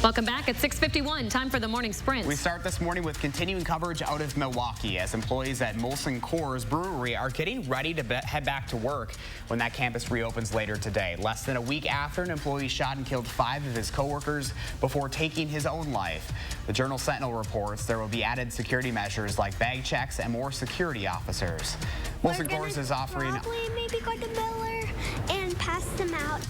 Welcome back at 6:51. Time for the morning sprint. We start this morning with continuing coverage out of Milwaukee as employees at Molson Coors Brewery are getting ready to head back to work when that campus reopens later today. Less than a week after an employee shot and killed 5 of his coworkers before taking his own life. The Journal Sentinel reports there will be added security measures like bag checks and more security officers. Molson Coors is offering probably maybe go to Miller and pass them out.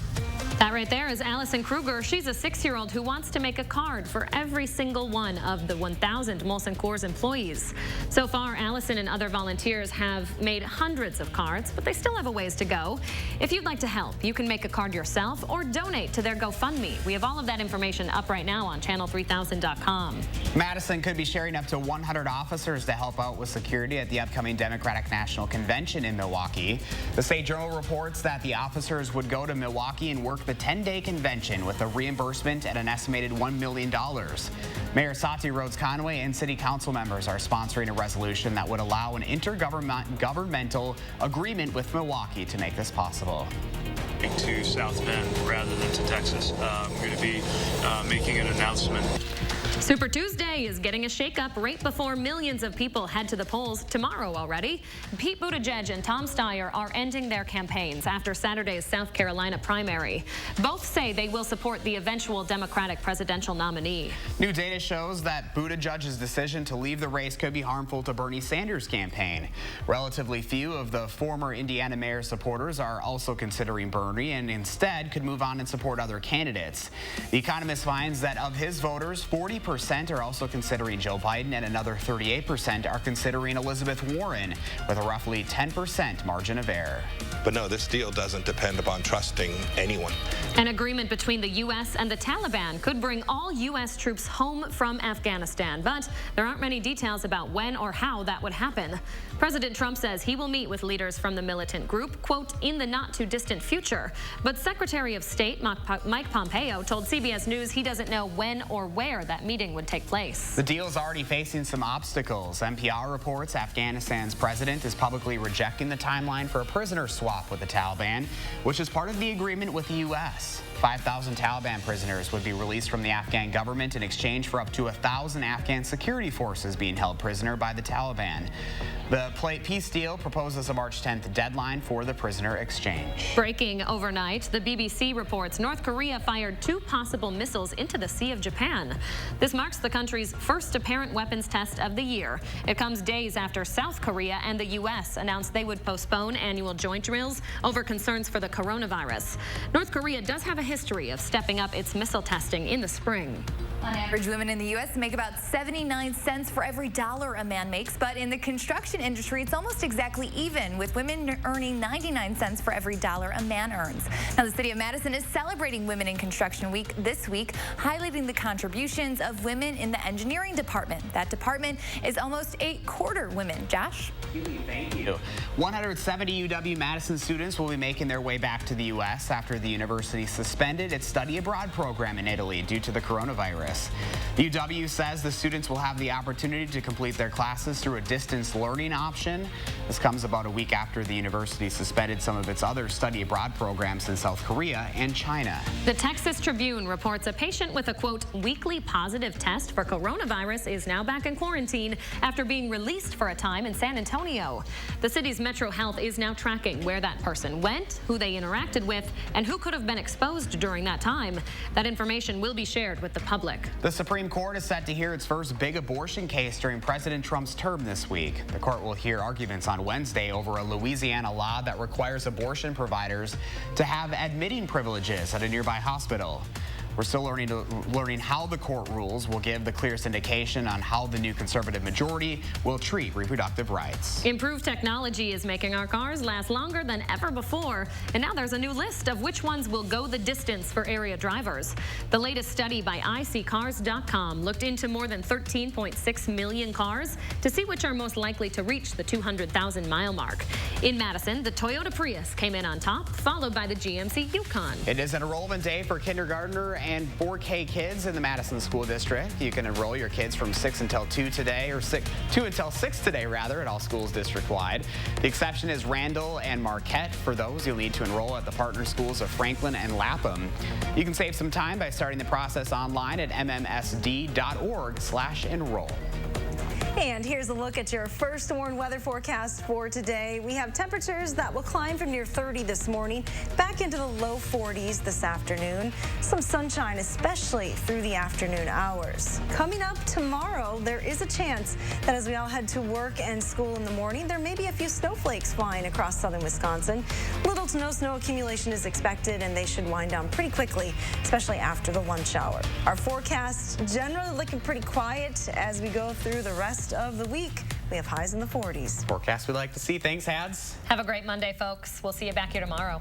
That right there is Allison Kruger. She's a 6-year-old who wants to make a card for every single one of the 1,000 Molson Coors employees. So far, Allison and other volunteers have made hundreds of cards, but they still have a ways to go. If you'd like to help, you can make a card yourself or donate to their GoFundMe. We have all of that information up right now on channel3000.com. Madison could be sharing up to 100 officers to help out with security at the upcoming Democratic National Convention in Milwaukee. The State Journal reports that the officers would go to Milwaukee and work the 10-day convention with a reimbursement at an estimated $1 million. Mayor Satya Rhodes Conway and city council members are sponsoring a resolution that would allow an intergovernmental agreement with Milwaukee to make this possible. To South Bend rather than to Texas. I'm going to be making an announcement. Super Tuesday is getting a shakeup right before millions of people head to the polls tomorrow already. Pete Buttigieg and Tom Steyer are ending their campaigns after Saturday's South Carolina primary. Both say they will support the eventual Democratic presidential nominee. New data shows that Buttigieg's decision to leave the race could be harmful to Bernie Sanders' campaign. Relatively few of the former Indiana mayor supporters are also considering Bernie and instead could move on and support other candidates. The Economist finds that of his voters, 40% are also considering Joe Biden and another 38% are considering Elizabeth Warren with a roughly 10% margin of error. But no, this deal doesn't depend upon trusting anyone. An agreement between the U.S. and the Taliban could bring all U.S. troops home from Afghanistan, but there aren't many details about when or how that would happen. President Trump says he will meet with leaders from the militant group, quote, in the not-too-distant future. But Secretary of State Mike Pompeo told CBS News he doesn't know when or where that meeting would take place. The deal is already facing some obstacles. NPR reports Afghanistan's president is publicly rejecting the timeline for a prisoner swap with the Taliban, which is part of the agreement with the U.S. 5,000 Taliban prisoners would be released from the Afghan government in exchange for up to 1,000 Afghan security forces being held prisoner by the Taliban. The peace deal proposes a March 10th deadline for the prisoner exchange. Breaking overnight, the BBC reports North Korea fired 2 possible missiles into the Sea of Japan. This marks the country's first apparent weapons test of the year. It comes days after South Korea and the U.S. announced they would postpone annual joint drills over concerns for the coronavirus. North Korea does have a history of stepping up its missile testing in the spring. On average, women in the U.S. make about 79 cents for every dollar a man makes, but in the construction industry, it's almost exactly even, with women earning 99 cents for every dollar a man earns. Now, the city of Madison is celebrating Women in Construction Week this week, highlighting the contributions of women in the engineering department. That department is almost a quarter women. Josh? Thank you. 170 UW-Madison students will be making their way back to the U.S. after the university suspended its study abroad program in Italy due to the coronavirus. The UW says the students will have the opportunity to complete their classes through a distance learning option. This comes about a week after the university suspended some of its other study abroad programs in South Korea and China. The Texas Tribune reports a patient with a, quote, weekly positive test for coronavirus is now back in quarantine after being released for a time in San Antonio. The city's Metro Health is now tracking where that person went, who they interacted with, and who could have been exposed during that time. That information will be shared with the public. The Supreme Court is set to hear its first big abortion case during President Trump's term this week. The court will hear arguments on Wednesday over a Louisiana law that requires abortion providers to have admitting privileges at a nearby hospital. We're still learning how the court rules will give the clearest indication on how the new conservative majority will treat reproductive rights. Improved technology is making our cars last longer than ever before, and now there's a new list of which ones will go the distance for area drivers. The latest study by iSeeCars.com looked into more than 13.6 million cars to see which are most likely to reach the 200,000-mile mark. In Madison, the Toyota Prius came in on top, followed by the GMC Yukon. It is an enrollment day for kindergartner and 4K kids in the Madison School District. You can enroll your kids from 6 until 2 today, or 2 until 6 today, rather, at all schools district-wide. The exception is Randall and Marquette. For those, you'll need to enroll at the partner schools of Franklin and Lapham. You can save some time by starting the process online at mmsd.org/enroll. And here's a look at your first warned weather forecast for today. We have temperatures that will climb from near 30 this morning back into the low 40s this afternoon. Some sunshine, especially through the afternoon hours. Coming up tomorrow, there is a chance that as we all head to work and school in the morning, there may be a few snowflakes flying across southern Wisconsin. Little to no snow accumulation is expected, and they should wind down pretty quickly, especially after the lunch hour. Our forecast generally looking pretty quiet as we go through the rest of the week. We have highs in the 40s. Forecast we like to see. Thanks, Hads. Have a great Monday, folks. We'll see you back here tomorrow.